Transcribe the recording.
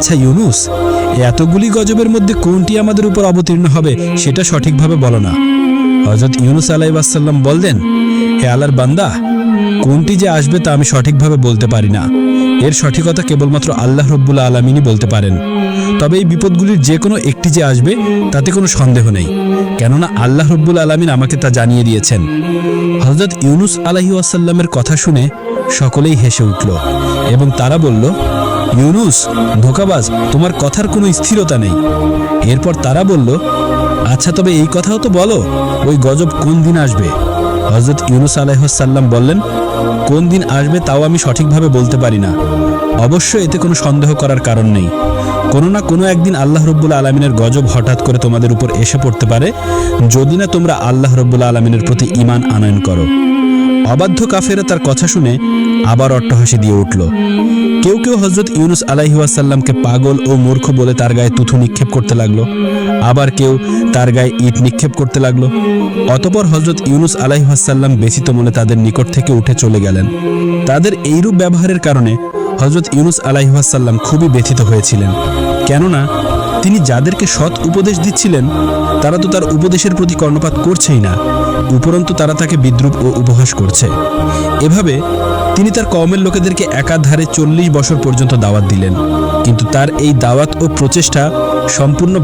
আচ্ছা ইউনুস, এতগুলি গজবের মধ্যে কোনটি আমাদের উপর অবতীর্ণ হবে সেটা সঠিকভাবে বলো না। হযরত ইউনুস আলাইহিস সালাম বললেন, হে আল্লাহর বান্দা, কোনটি যে আসবে তা আমি সঠিকভাবে বলতে পারি না। এর সঠিকতা কেবলমাত্র আল্লাহ রব্বুল আলামিনই বলতে পারেন। তবে এই বিপদগুলির যে কোনো একটি যে আসবে তাতে কোনো সন্দেহ নেই, কেননা আল্লাহ রব্বুল আলামিন আমাকে তা জানিয়ে দিয়েছেন। হযরত ইউনুস আলাইহিস সালামের কথা শুনে সকলেই হেসে উঠল এবং তারা বলল, ইউনুস ধোঁকাবাজ, তোমার কথার কোনো স্থিরতা নেই। এরপর তারা বলল, আচ্ছা তবে এই কথাও তো বলো, ওই গজব কোন দিন আসবে? হযরত ইউনুস আলাইহিস সালাম বললেন, কোন দিন আসবে তাও আমি সঠিকভাবে বলতে পারি না। অবশ্য এতে কোনো সন্দেহ করার কারণ নেই। কোনো না কোনো একদিন আল্লাহ রব্বুল আলামিনের গজব হঠাৎ করে তোমাদের উপর এসে পড়তে পারে, যদি না তোমরা আল্লাহ রব্বুল আলামিনের প্রতি ঈমান আনয়ন করো। অবাধ্য কাফেরা তার কথা শুনে আবার অট্টহাসি দিয়ে উঠল। কেউ কেউ হযরত ইউনুস আলাইহিস সালামকে পাগল ও মূর্খ বলে তার গায়ে তুথু নিক্ষেপ করতে লাগলো, আবার কেউ তার গায়ে ইট নিক্ষেপ করতে লাগলো। অতঃপর হযরত ইউনুস আলাইহিস সালাম ব্যথিত মনে তাদের নিকট থেকে উঠে চলে গেলেন। তাদের এইরূপ ব্যবহারের কারণে হযরত ইউনুস আলাইহিস সালাম খুবই ব্যথিত হয়েছিলেন, কেননা তিনি যাদেরকে সৎ উপদেশ দিচ্ছিলেন তারা তো তার উপদেশের প্রতি কর্ণপাত করছেই না, উপরন্তু তারা তাকে বিদ্রূপ ও উপহাস করছে। এভাবে তিনি তার কওমের লোকেদেরকে একাধারে 40 বছর পর্যন্ত দাওয়াত দিলেন, কিন্তু তার এই দাওয়াত ও প্রচেষ্টা সম্পূর্ণ